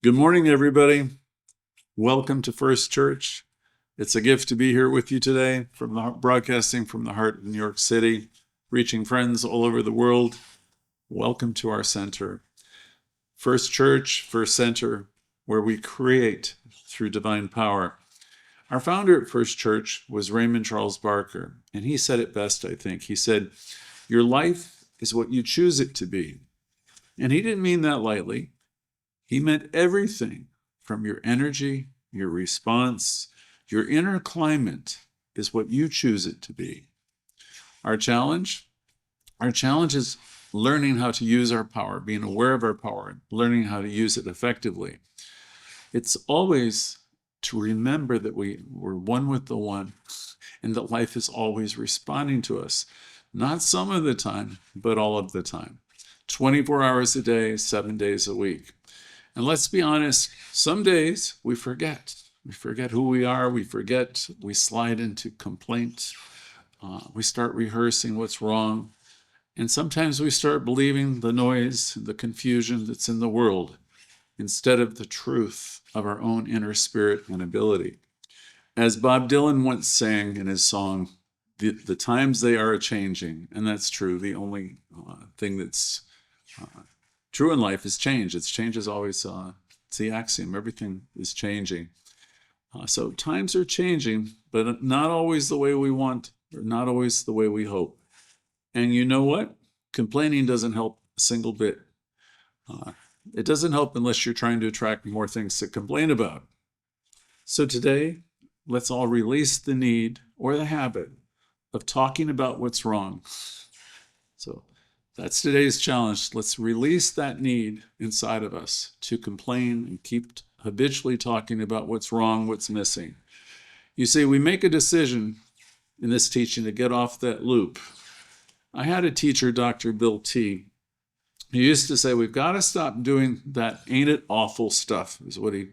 Good morning, everybody. Welcome to First Church. It's a gift to be here with you today, broadcasting from the heart of New York City, reaching friends all over the world. Welcome to our center. First Church, First Center, where we create through divine power. Our founder at First Church was Raymond Charles Barker, and he said it best, I think. He said, "Your life is what you choose it to be." And he didn't mean that lightly. He meant everything from your energy, your response, your inner climate is what you choose it to be. Our challenge is learning how to use our power, being aware of our power, learning how to use it effectively. It's always to remember that we're one with the one and that life is always responding to us, not some of the time, but all of the time. 24 hours a day, 7 days a week. And let's be honest, some days we forget. We forget who we are. We slide into complaint. We start rehearsing what's wrong. And sometimes we start believing the noise, the confusion that's in the world, instead of the truth of our own inner spirit and ability. As Bob Dylan once sang in his song, the times they are a-changing, and that's true. The only thing that's true in life is change. Change is always, it's the axiom. Everything is changing. So times are changing, but not always the way we want, or not always the way we hope. And you know what? Complaining doesn't help a single bit. It doesn't help unless you're trying to attract more things to complain about. So today, let's all release the need or the habit of talking about what's wrong. So that's today's challenge. Let's release that need inside of us to complain and keep habitually talking about what's wrong, what's missing. You see, we make a decision in this teaching to get off that loop. I had a teacher, Dr. Bill T. He used to say, we've got to stop doing that ain't it awful stuff, is what he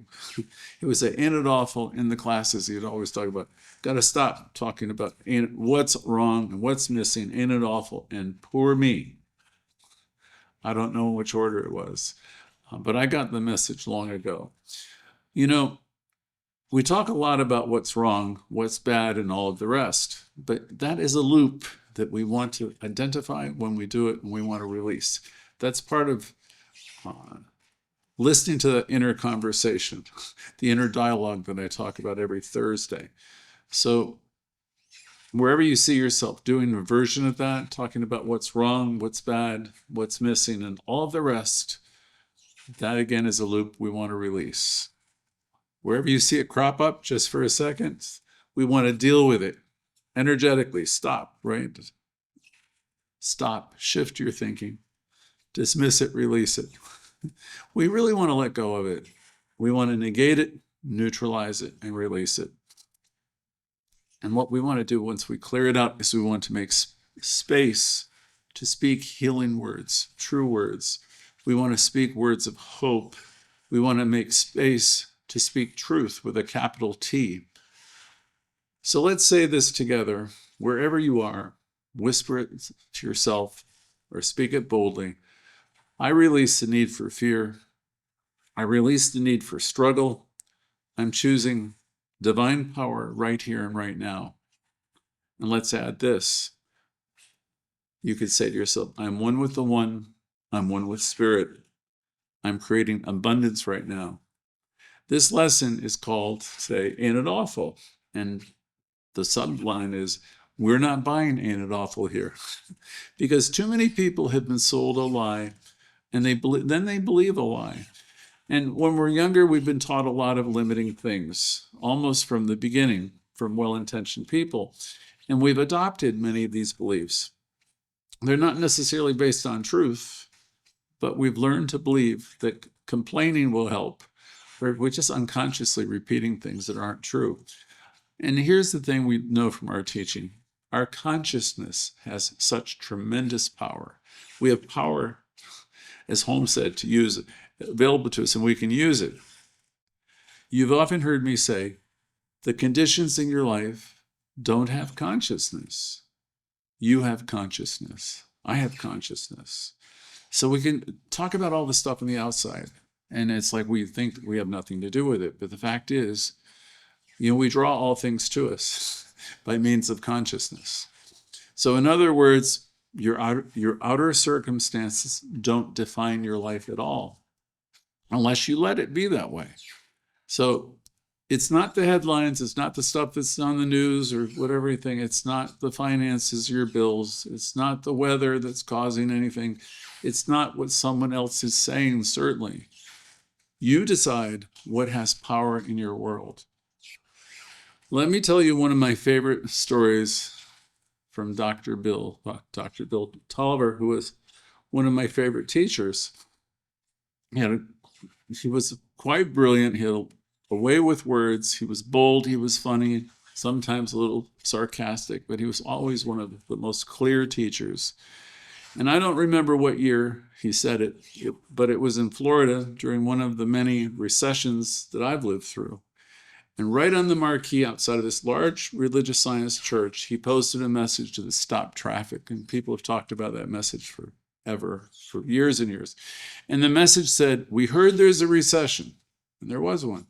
would say, ain't it awful in the classes. He'd always talk about, got to stop talking about what's wrong and what's missing, ain't it awful, and poor me. I don't know which order it was, but I got the message long ago. You know, we talk a lot about what's wrong, what's bad, and all of the rest, but that is a loop that we want to identify when we do it and we want to release. That's part of listening to the inner conversation, the inner dialogue that I talk about every Thursday. So wherever you see yourself doing a version of that, talking about what's wrong, what's bad, what's missing, and all the rest, that again is a loop we want to release. Wherever you see it crop up, just for a second, we want to deal with it energetically. Stop, right? Stop, shift your thinking, dismiss it, release it. We really want to let go of it. We want to negate it, neutralize it, and release it. And what we want to do once we clear it out is we want to make space to speak healing words, true words. We want to speak words of hope. We want to make space to speak truth with a capital T. So let's say this together, wherever you are, whisper it to yourself or speak it boldly. I release the need for fear. I release the need for struggle. I'm choosing divine power right here and right now. And let's add this. You could say to yourself, I'm one with the one. I'm one with spirit. I'm creating abundance right now. This lesson is called, say, Ain't It Awful? And the subline is, we're not buying Ain't It Awful here. Because too many people have been sold a lie, and then they believe a lie. And when we're younger, we've been taught a lot of limiting things, almost from the beginning, from well-intentioned people. And we've adopted many of these beliefs. They're not necessarily based on truth, but we've learned to believe that complaining will help. We're just unconsciously repeating things that aren't true. And here's the thing we know from our teaching. Our consciousness has such tremendous power. We have power, as Holmes said, to use it, available to us, and we can use it. You've often heard me say, the conditions in your life don't have consciousness. You have consciousness. I have consciousness. So we can talk about all the stuff on the outside. And it's like we think that we have nothing to do with it. But the fact is, we draw all things to us by means of consciousness. So in other words, your outer circumstances don't define your life at all, unless you let it be that way. So it's not the headlines, it's not the stuff that's on the news or whatever anything, it's not the finances, your bills, it's not the weather that's causing anything, it's not what someone else is saying, certainly. You decide what has power in your world. Let me tell you one of my favorite stories from Dr. Bill Tolliver, who was one of my favorite teachers. He was quite brilliant. He had a way with words. He was bold. He was funny, sometimes a little sarcastic, but he was always one of the most clear teachers. And I don't remember what year he said it, but it was in Florida during one of the many recessions that I've lived through. And right on the marquee outside of this large religious science church, he posted a message to stop traffic. And people have talked about that message forever, for years and years. And the message said, "We heard there's a recession." And there was one.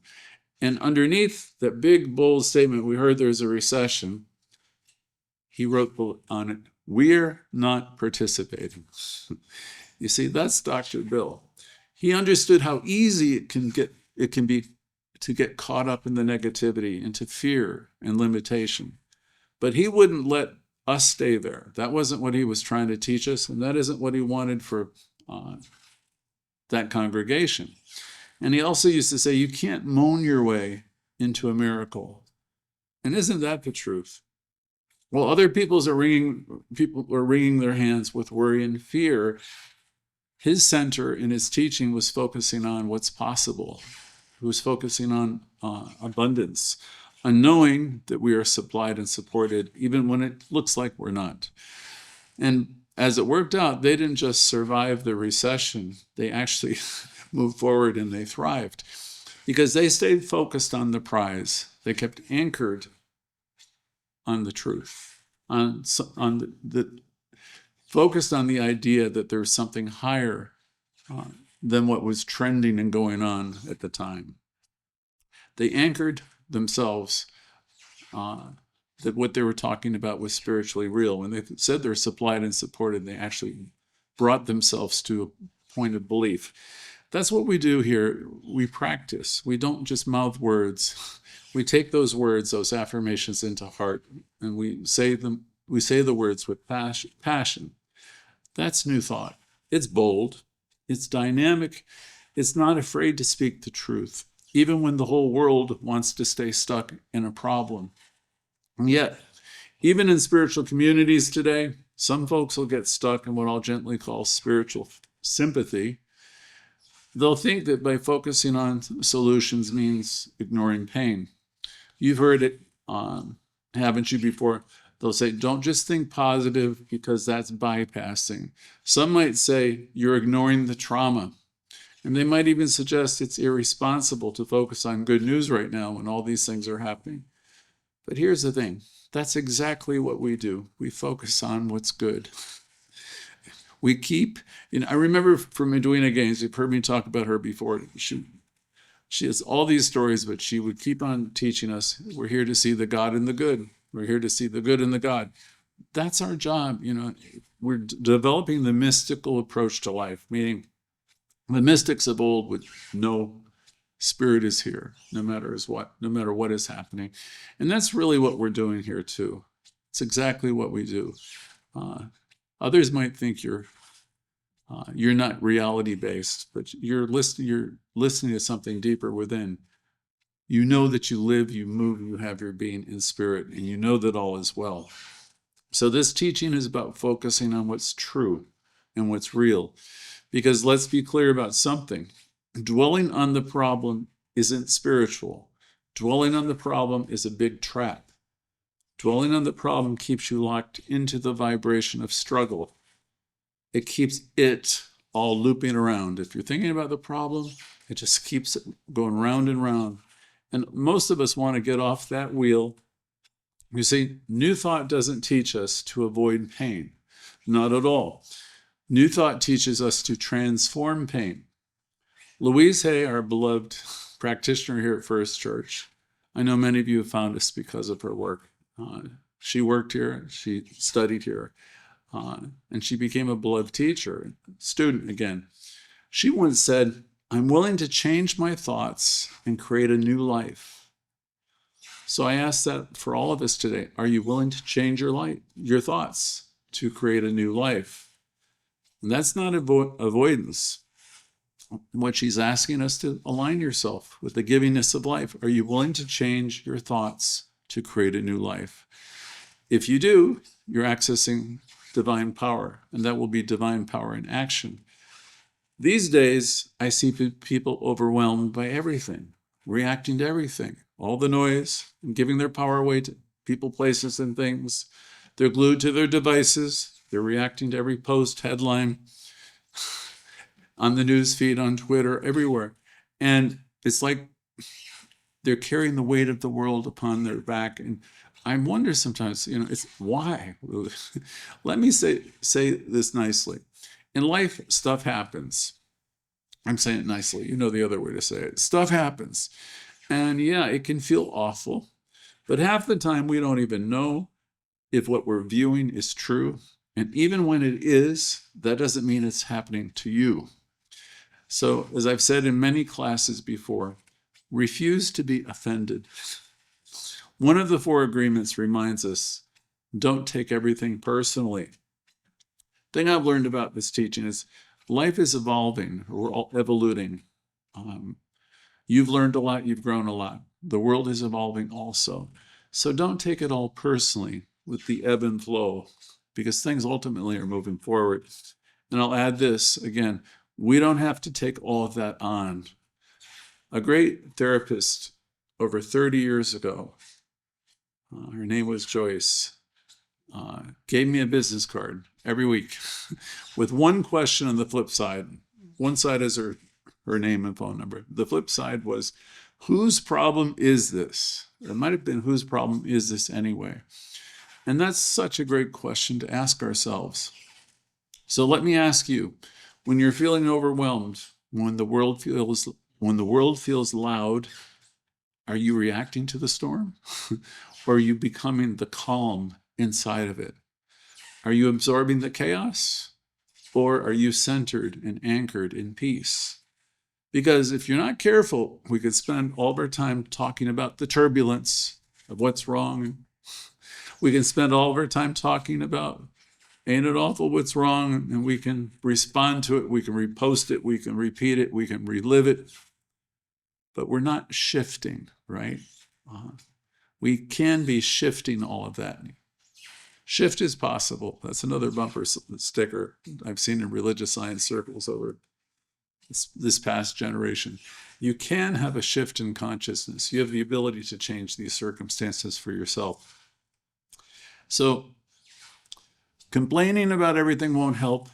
And underneath that big, bold statement, "We heard there's a recession," he wrote on it, "We're not participating." You see, that's Dr. Bill. He understood how easy it can be to get caught up in the negativity, into fear and limitation. But he wouldn't let us stay there. That wasn't what he was trying to teach us, and that isn't what he wanted for that congregation. And he also used to say, you can't moan your way into a miracle. And isn't that the truth? While other people are wringing their hands with worry and fear, his center in his teaching was focusing on what's possible. He was focusing on abundance, on knowing that we are supplied and supported, even when it looks like we're not. And as it worked out, they didn't just survive the recession, they actually moved forward and they thrived because they stayed focused on the prize. They kept anchored on the truth, focused on the idea that there's something higher than what was trending and going on at the time. They anchored themselves that what they were talking about was spiritually real. When they said they're supplied and supported, they actually brought themselves to a point of belief. That's what we do here. We practice. We don't just mouth words. We take those words, those affirmations into heart, and we say them. We say the words with passion. That's New Thought. It's bold. It's dynamic. It's not afraid to speak the truth, even when the whole world wants to stay stuck in a problem. And yet, even in spiritual communities today, some folks will get stuck in what I'll gently call spiritual sympathy. They'll think that by focusing on solutions means ignoring pain. You've heard it, haven't you, before? They'll say, don't just think positive because that's bypassing. Some might say you're ignoring the trauma. And they might even suggest it's irresponsible to focus on good news right now when all these things are happening. But here's the thing. That's exactly what we do. We focus on what's good. We keep, I remember from Edwina Gaines, you've heard me talk about her before. She has all these stories, but she would keep on teaching us, we're here to see the God in the good. We're here to see the good in the God. That's our job. We're developing the mystical approach to life, meaning the mystics of old would know spirit is here, no matter what is happening. And that's really what we're doing here too. It's exactly what we do. Others might think you're not reality-based, but you're listening to something deeper within. You know that you live, you move, you have your being in spirit, and you know that all is well. So this teaching is about focusing on what's true and what's real. Because let's be clear about something. Dwelling on the problem isn't spiritual. Dwelling on the problem is a big trap. Dwelling on the problem keeps you locked into the vibration of struggle. It keeps it all looping around. If you're thinking about the problem, it just keeps it going round and round. And most of us want to get off that wheel. You see, New Thought doesn't teach us to avoid pain. Not at all. New Thought teaches us to transform pain. Louise Hay, our beloved practitioner here at First Church, I know many of you have found us because of her work. She worked here, she studied here, and she became a beloved teacher, student again. She once said, "I'm willing to change my thoughts and create a new life." So I ask that for all of us today. Are you willing to change your thoughts to create a new life? And that's not avoidance. What she's asking us to align yourself with the givingness of life. Are you willing to change your thoughts to create a new life? If you do, you're accessing divine power, and that will be divine power in action. These days, I see people overwhelmed by everything, reacting to everything, all the noise, and giving their power away to people, places, and things. They're glued to their devices. They're reacting to every post, headline, on the news feed, on Twitter, everywhere. And it's like they're carrying the weight of the world upon their back. And I wonder sometimes, it's why? Let me say this nicely. In life, stuff happens. I'm saying it nicely. You know the other way to say it. Stuff happens. And yeah, it can feel awful. But half the time, we don't even know if what we're viewing is true. And even when it is, that doesn't mean it's happening to you. So, as I've said in many classes before, refuse to be offended. One of the 4 agreements reminds us, don't take everything personally. The thing I've learned about this teaching is life is evolving. We're all evoluting. You've learned a lot. You've grown a lot. The world is evolving also. So don't take it all personally with the ebb and flow, because things ultimately are moving forward. And I'll add this again. We don't have to take all of that on. A great therapist over 30 years ago, her name was Joyce, gave me a business card every week with one question on the flip side. One side is her name and phone number. The flip side was, whose problem is this? It might have been, whose problem is this anyway? And that's such a great question to ask ourselves. So let me ask you, when you're feeling overwhelmed, when the world feels loud, are you reacting to the storm? Or are you becoming the calm inside of it? Are you absorbing the chaos? Or are you centered and anchored in peace? Because if you're not careful, we could spend all of our time talking about the turbulence of what's wrong. We can spend all of our time talking about, ain't it awful what's wrong? And we can respond to it. We can repost it. We can repeat it. We can relive it. But we're not shifting, right? We can be shifting all of that. Shift is possible. That's another bumper sticker I've seen in religious science circles over this past generation. You can have a shift in consciousness. You have the ability to change these circumstances for yourself. So complaining about everything won't help.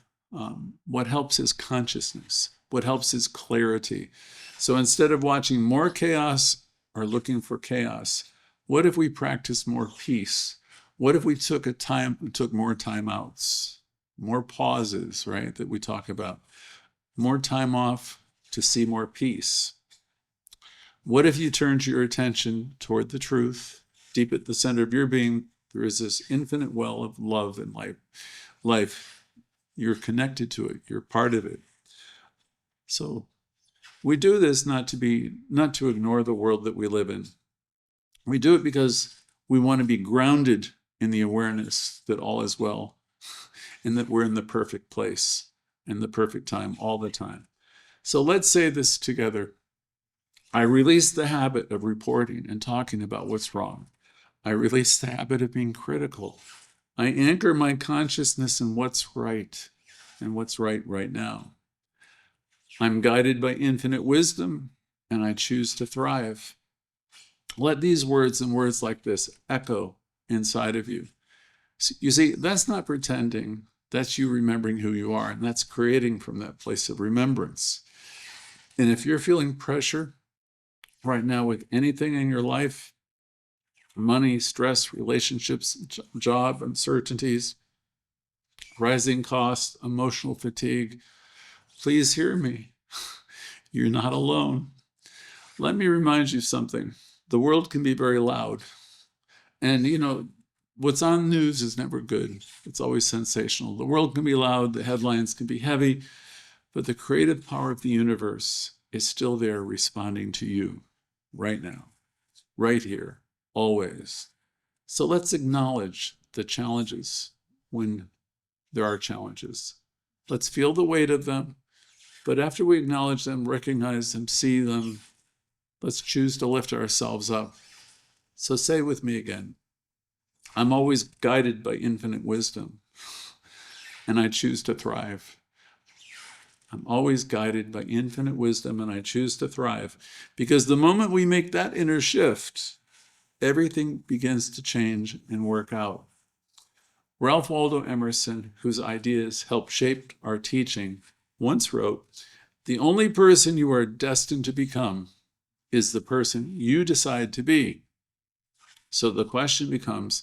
What helps is consciousness. What helps is clarity. So instead of watching more chaos or looking for chaos, what if we practice more peace? What if we took more time outs, more pauses, right, that we talk about, more time off to see more peace? What if you turned your attention toward the truth? Deep at the center of your being, there is this infinite well of love in life. You're connected to it. You're part of it. So we do this not to ignore the world that we live in. We do it because we want to be grounded in the awareness that all is well and that we're in the perfect place and the perfect time all the time. So let's say this together. I release the habit of reporting and talking about what's wrong. I release the habit of being critical. I anchor my consciousness in what's right and what's right now. I'm guided by infinite wisdom, and I choose to thrive. Let these words and words like this echo inside of you. You see, that's not pretending. That's you remembering who you are, and that's creating from that place of remembrance. And if you're feeling pressure right now with anything in your life, money, stress, relationships, job uncertainties, rising costs, emotional fatigue, please hear me. You're not alone. Let me remind you something. The world can be very loud. And, what's on the news is never good. It's always sensational. The world can be loud. The headlines can be heavy. But the creative power of the universe is still there responding to you right now, right here, always. So let's acknowledge the challenges when there are challenges. Let's feel the weight of them. But after we acknowledge them, recognize them, see them, let's choose to lift ourselves up. So say with me again, I'm always guided by infinite wisdom, and I choose to thrive. I'm always guided by infinite wisdom, and I choose to thrive. Because the moment we make that inner shift, everything begins to change and work out. Ralph Waldo Emerson, whose ideas helped shape our teaching, once wrote, "The only person you are destined to become is the person you decide to be." So the question becomes,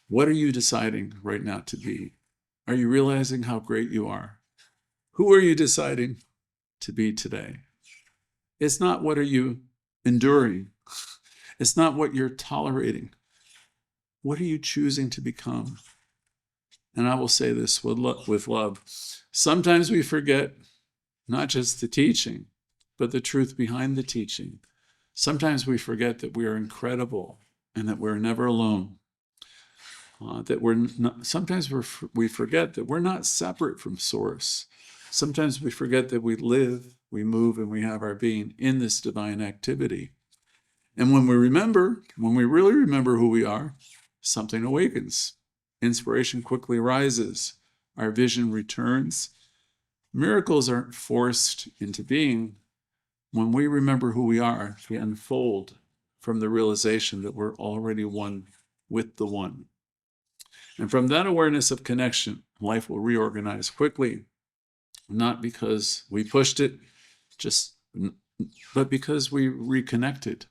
what are you deciding right now to be? Are you realizing how great you are? Who are you deciding to be today? It's not what are you enduring. It's not what you're tolerating. What are you choosing to become? And I will say this with love. Sometimes we forget not just the teaching, but the truth behind the teaching. Sometimes we forget that we are incredible and that we're never alone. Sometimes we forget that we're not separate from Source. Sometimes we forget that we live, we move, and we have our being in this divine activity. And when we really remember who we are, something awakens. Inspiration quickly rises. Our vision returns. Miracles aren't forced into being. When we remember who we are, we unfold from the realization that we're already one with the One. And from that awareness of connection, life will reorganize quickly, not because we pushed it, but because we reconnected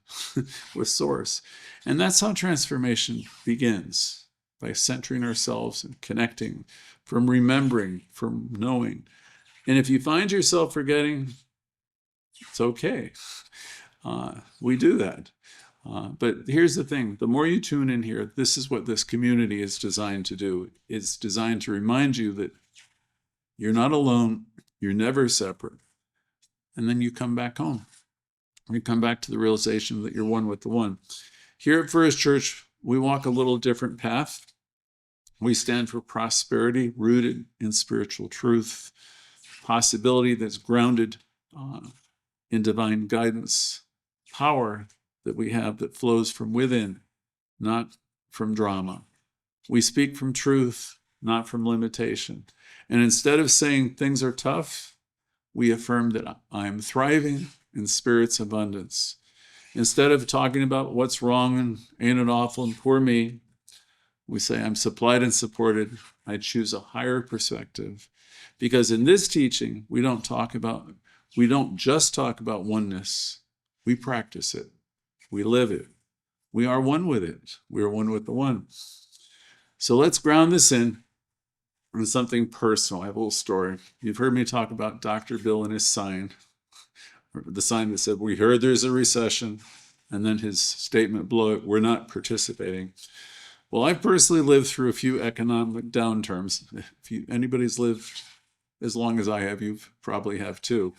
with Source. And that's how transformation begins, by centering ourselves and connecting, from remembering, from knowing. And if you find yourself forgetting, it's okay. We do that. But here's the thing. The more you tune in here, this is what this community is designed to do. It's designed to remind you that you're not alone. You're never separate. And then you come back home. You come back to the realization that you're one with the One. Here at First Church, we walk a little different path. We stand for prosperity rooted in spiritual truth, possibility that's grounded in divine guidance, power that we have that flows from within, not from drama. We speak from truth, not from limitation. And instead of saying things are tough, we affirm that I'm thriving in Spirit's abundance. Instead of talking about what's wrong and ain't it awful and poor me, we say I'm supplied and supported. I choose a higher perspective. Because in this teaching, we don't just talk about oneness. We practice it. We live it. We are one with it. We are one with the One. So let's ground this in something personal. I have a little story. You've heard me talk about Dr. Bill and his sign, or the sign that said, "We heard there's a recession," and then his statement below it, "We're not participating." Well, I've personally lived through a few economic downturns. If anybody's lived as long as I have, you probably have too.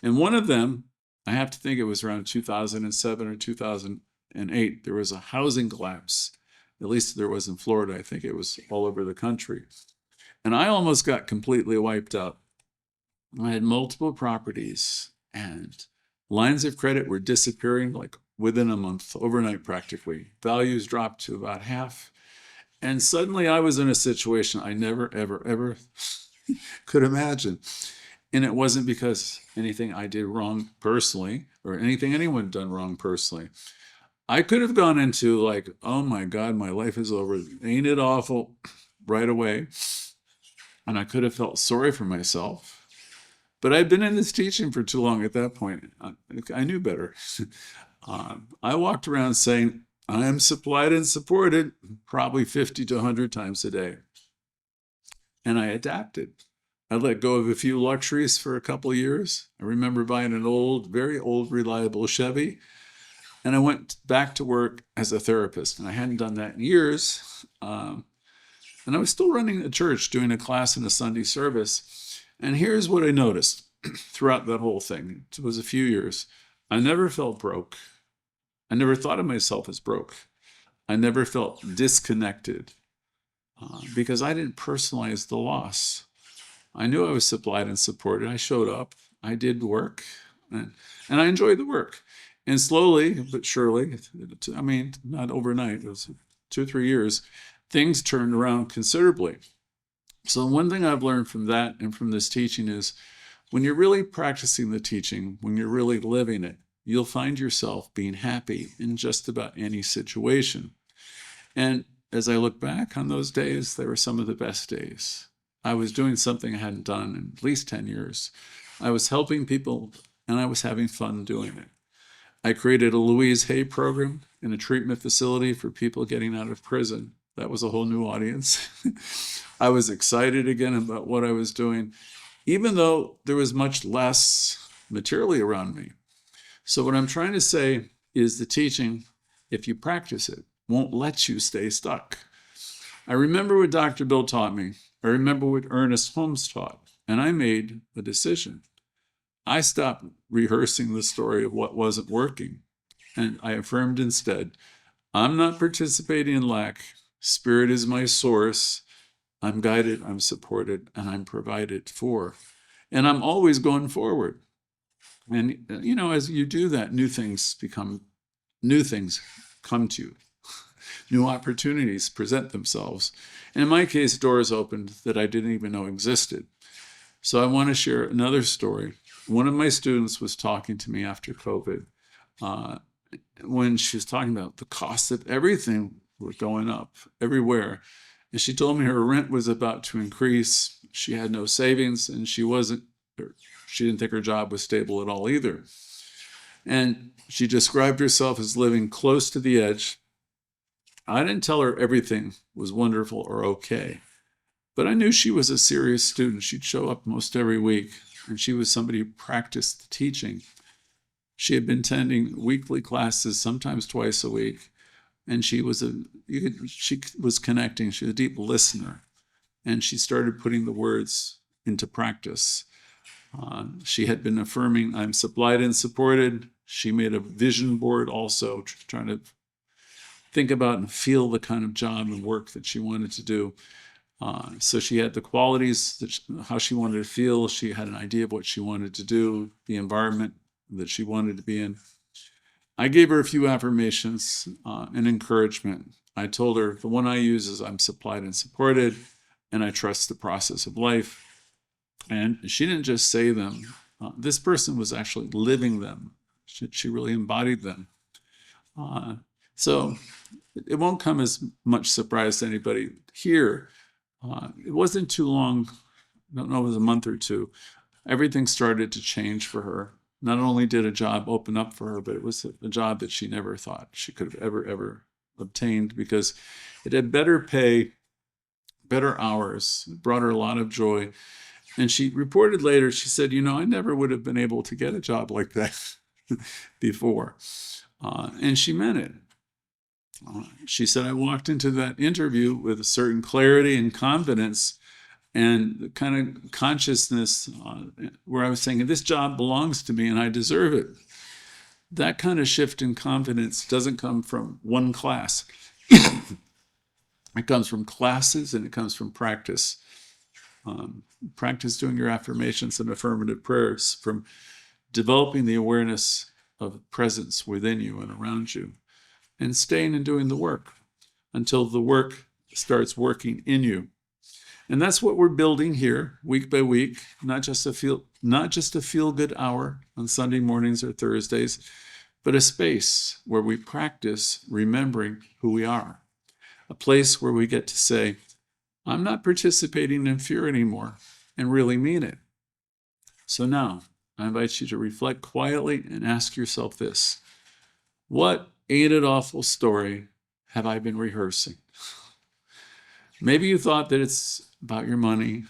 And one of them, I have to think it was around 2007 or 2008, there was a housing collapse. At least there was in Florida. I think it was all over the country. And I almost got completely wiped out. I had multiple properties and lines of credit were disappearing like within a month, overnight practically. Values dropped to about half. And suddenly I was in a situation I never, ever, ever could imagine. And it wasn't because anything I did wrong personally or anything anyone done wrong personally. I could have gone into like, oh my God, my life is over. Ain't it awful? Right away. And I could have felt sorry for myself. But I'd been in this teaching for too long at that point. I knew better. I walked around saying, I am supplied and supported probably 50 to 100 times a day. And I adapted. I let go of a few luxuries for a couple of years. I remember buying an old, very old, reliable Chevy, and I went back to work as a therapist. And I hadn't done that in years. And I was still running a church, doing a class and a Sunday service. And here's what I noticed throughout that whole thing. It was a few years. I never felt broke. I never thought of myself as broke. I never felt disconnected because I didn't personalize the loss. I knew I was supplied and supported. I showed up. I did work, and I enjoyed the work. And slowly but surely, I mean, not overnight, it was 2 or 3 years, things turned around considerably. So one thing I've learned from that and from this teaching is when you're really practicing the teaching, when you're really living it, you'll find yourself being happy in just about any situation. And as I look back on those days, they were some of the best days. I was doing something I hadn't done in at least 10 years. I was helping people, and I was having fun doing it. I created a Louise Hay program in a treatment facility for people getting out of prison. That was a whole new audience. I was excited again about what I was doing, even though there was much less materially around me. So what I'm trying to say is the teaching, if you practice it, won't let you stay stuck. I remember what Dr. Bill taught me. I remember what Ernest Holmes taught, and I made a decision. I stopped rehearsing the story of what wasn't working, and I affirmed instead, I'm not participating in lack. Spirit is my source. I'm guided, I'm supported, and I'm provided for. And I'm always going forward. And, you know, as you do that, new things come to you. New opportunities present themselves. And in my case, doors opened that I didn't even know existed. So I want to share another story. One of my students was talking to me after COVID when she was talking about the cost of everything were going up everywhere. And she told me her rent was about to increase. She had no savings, and she didn't think her job was stable at all either. And she described herself as living close to the edge. I didn't tell her everything was wonderful or okay, but I knew she was a serious student. She'd show up most every week, and she was somebody who practiced teaching. She had been attending weekly classes, sometimes twice a week, and she was connecting. She was a deep listener, and she started putting the words into practice. She had been affirming, I'm supplied and supported. She made a vision board also, trying to think about and feel the kind of job and work that she wanted to do. So she had the qualities, how she wanted to feel. She had an idea of what she wanted to do, the environment that she wanted to be in. I gave her a few affirmations and encouragement. I told her the one I use is I'm supplied and supported, and I trust the process of life. And she didn't just say them. This person was actually living them. She really embodied them. So it won't come as much surprise to anybody here. It wasn't too long, I don't know, it was a month or two. Everything started to change for her. Not only did a job open up for her, but it was a job that she never thought she could have ever obtained because it had better pay, better hours, it brought her a lot of joy. And she reported later, she said, you know, I never would have been able to get a job like that before. And she meant it. She said, I walked into that interview with a certain clarity and confidence and the kind of consciousness where I was saying, this job belongs to me and I deserve it. That kind of shift in confidence doesn't come from one class. It comes from classes and it comes from practice. Practice doing your affirmations and affirmative prayers, from developing the awareness of presence within you and around you, and staying and doing the work until the work starts working in you. And that's what we're building here week by week, not just a feel good hour on Sunday mornings or Thursdays, but a space where we practice remembering who we are, a place where we get to say, I'm not participating in fear anymore, and really mean it. So now, I invite you to reflect quietly and ask yourself this: what ain't it awful story have I been rehearsing? Maybe you thought that it's about your money,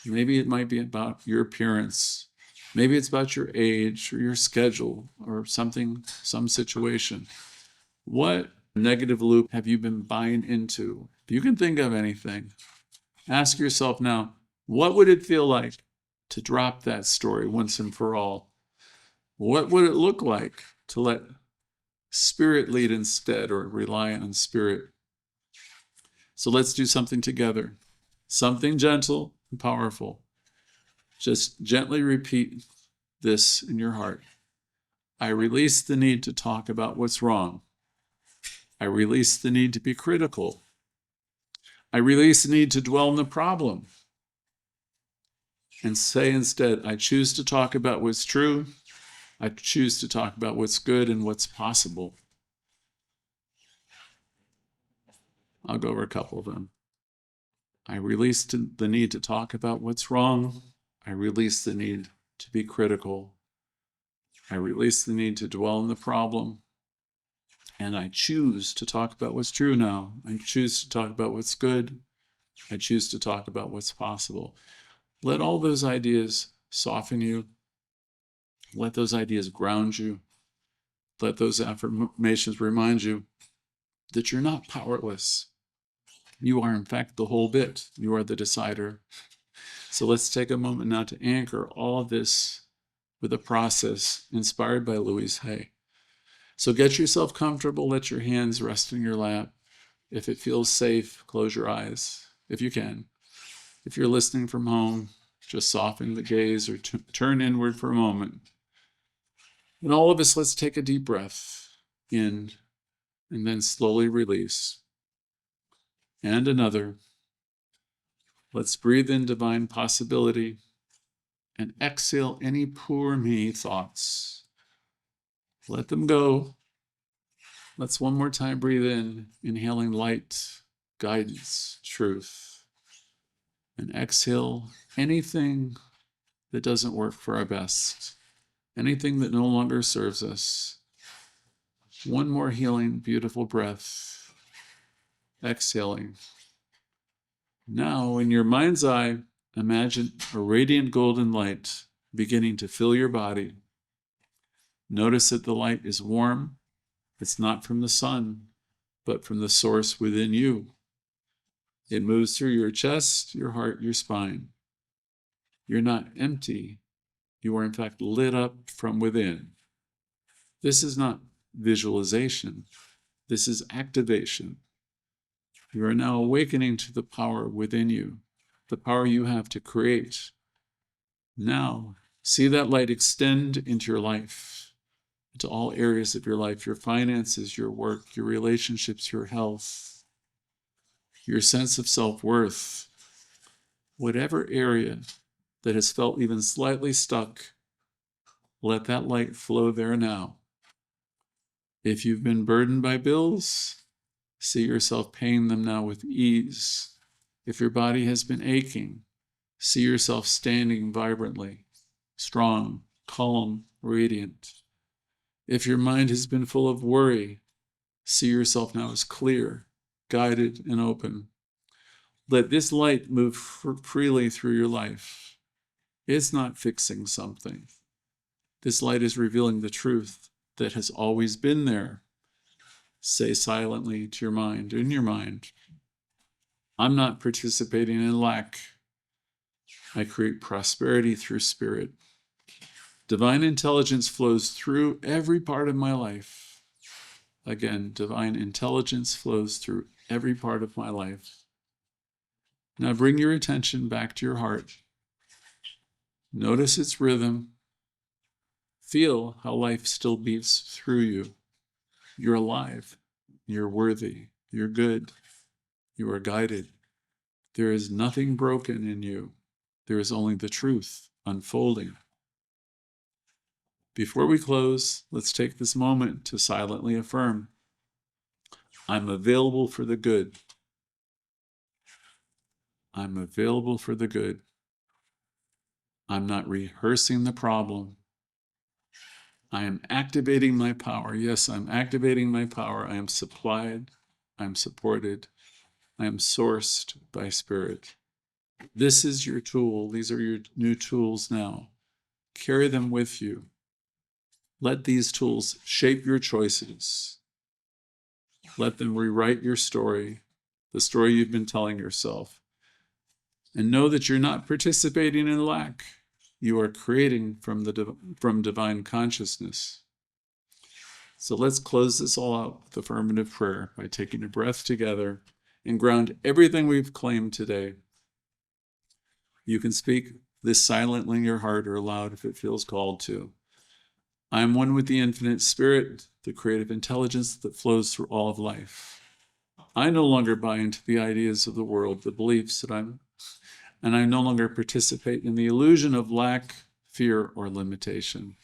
Maybe it might be about your appearance. Maybe it's about your age or your schedule or something, some situation. What negative loop have you been buying into? If you can think of anything, ask yourself now, what would it feel like to drop that story once and for all? What would it look like to let Spirit lead instead, or rely on Spirit? So let's do something together. Something gentle and powerful. Just gently repeat this in your heart. I release the need to talk about what's wrong. I release the need to be critical. I release the need to dwell on the problem. And say instead, I choose to talk about what's true. I choose to talk about what's good and what's possible. I'll go over a couple of them. I release the need to talk about what's wrong. I release the need to be critical. I release the need to dwell on the problem. And I choose to talk about what's true now. I choose to talk about what's good. I choose to talk about what's possible. Let all those ideas soften you. Let those ideas ground you. Let those affirmations remind you that you're not powerless. You are, in fact, the whole bit. You are the decider. So let's take a moment now to anchor all of this with a process inspired by Louise Hay. So get yourself comfortable. Let your hands rest in your lap. If it feels safe, close your eyes, if you can. If you're listening from home, just soften the gaze or turn inward for a moment. And all of us, let's take a deep breath in and then slowly release. And another. Let's breathe in divine possibility and exhale any poor me thoughts. Let them go. Let's one more time breathe in, inhaling light, guidance, truth. And exhale anything that doesn't work for our best, anything that no longer serves us. One more healing, beautiful breath. Exhaling. Now, in your mind's eye, imagine a radiant golden light beginning to fill your body. Notice that the light is warm. It's not from the sun, but from the source within you. It moves through your chest, your heart, your spine. You're not empty. You are, in fact, lit up from within. This is not visualization. This is activation. You are now awakening to the power within you, the power you have to create. Now, see that light extend into your life, into all areas of your life, your finances, your work, your relationships, your health, your sense of self-worth. Whatever area that has felt even slightly stuck, let that light flow there now. If you've been burdened by bills, see yourself paying them now with ease. If your body has been aching, see yourself standing vibrantly, strong, calm, radiant. If your mind has been full of worry, see yourself now as clear, guided, and open. Let this light move freely through your life. It's not fixing something. This light is revealing the truth that has always been there. Say silently to your mind, in your mind, I'm not participating in lack. I create prosperity through spirit. Divine intelligence flows through every part of my life. Again, divine intelligence flows through every part of my life. Now bring your attention back to your heart. Notice its rhythm. Feel how life still beats through you. You're alive. You're worthy. You're good. You are guided. There is nothing broken in you. There is only the truth unfolding. Before we close, let's take this moment to silently affirm, I'm available for the good. I'm available for the good. I'm not rehearsing the problem. I am activating my power. Yes, I'm activating my power. I am supplied. I am supported. I am sourced by Spirit. This is your tool. These are your new tools now. Carry them with you. Let these tools shape your choices. Let them rewrite your story, the story you've been telling yourself. And know that you're not participating in lack. You are creating from divine consciousness. So let's close this all out with affirmative prayer by taking a breath together and ground everything we've claimed today. You can speak this silently in your heart or aloud if it feels called to. I am one with the infinite spirit, the creative intelligence that flows through all of life. I no longer buy into the ideas of the world, the beliefs that and I no longer participate in the illusion of lack, fear, or limitation.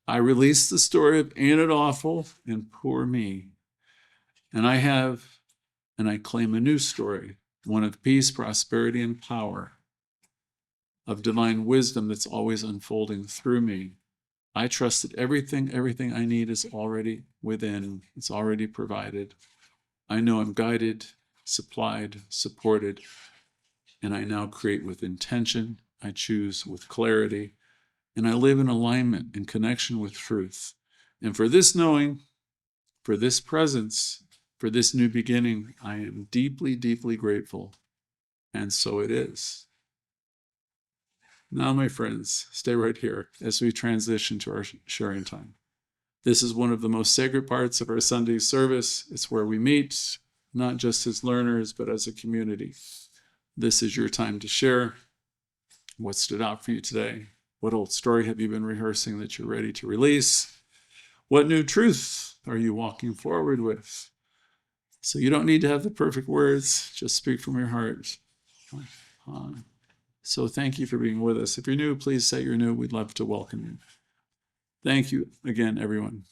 I release the story of ain't it awful and poor me. And I claim a new story, one of peace, prosperity, and power, of divine wisdom that's always unfolding through me. I trust that everything I need is already within. It's already provided. I know I'm guided, supplied, supported, and I now create with intention. I choose with clarity, and I live in alignment and connection with truth. And for this knowing, for this presence, for this new beginning, I am deeply, deeply grateful. And so it is. Now, my friends, stay right here as we transition to our sharing time. This is one of the most sacred parts of our Sunday service. It's where we meet, not just as learners, but as a community. This is your time to share what stood out for you today. What old story have you been rehearsing that you're ready to release? What new truth are you walking forward with? So you don't need to have the perfect words, just speak from your heart. So thank you for being with us. If you're new, please say you're new. We'd love to welcome you. Thank you again, everyone.